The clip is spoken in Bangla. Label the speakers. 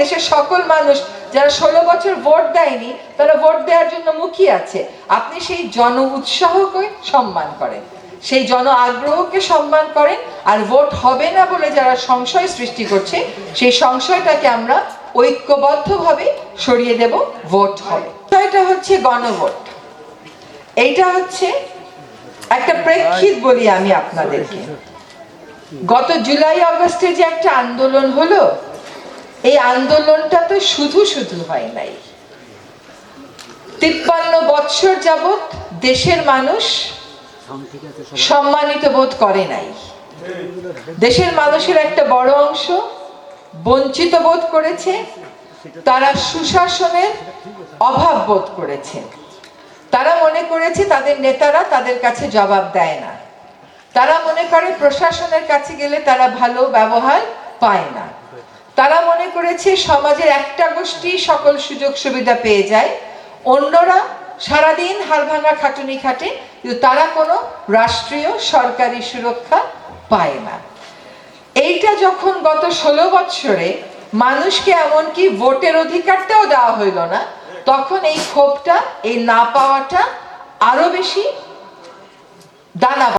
Speaker 1: দেশের সকল মানুষ যারা 16 বছর ভোট দেয়নি তারা ভোট দেওয়ার জন্য মুখিয়ে আছে। আপনি সেই জন উৎসাহকে সম্মান করেন, সেই জন আগ্রহকে সম্মান করেন, আর ভোট হবে না বলে যারা সংশয় সৃষ্টি করছে সেই সংশয়টাকে আমরা ঐক্যবদ্ধভাবে সরিয়ে দেব, ভোট হবে। এটা হচ্ছে গণভোট। এইটা হচ্ছে একটা প্রেক্ষিত বলি আমি আপনাদেরকে। গত জুলাই আগস্টে যে একটা আন্দোলন হলো, এই আন্দোলনটা তো শুধু শুধু হয় নাই। 53 বৎসর যাবৎ দেশের মানুষ সম্মানিত বোধ করে নাই। দেশের মানুষের একটা বড় অংশ বঞ্চিত বোধ করেছে, তারা সুশাসনের অভাব বোধ করেছে। তারা মনে করেছে তাদের নেতারা তাদের কাছে জবাব দেয় না, তারা মনে করে প্রশাসনের কাছে গেলে তারা ভালো ব্যবহার পায় না, তারা মনে করেছে সমাজের একটা গোষ্ঠী সকল সুযোগ সুবিধা পেয়ে যায়, অন্যরা সারাদিন হাড়ভাঙা খাটুনি খাটে, কিন্তু তারা কোনো রাষ্ট্রীয় সরকারি সুরক্ষা পায় না। এইটা যখন গত 16 বৎসরে মানুষকে এমনকি ভোটের অধিকারটাও দেওয়া হইল না, তখন এই ক্ষোভটা, এই না পাওয়াটা আরো বেশি দানা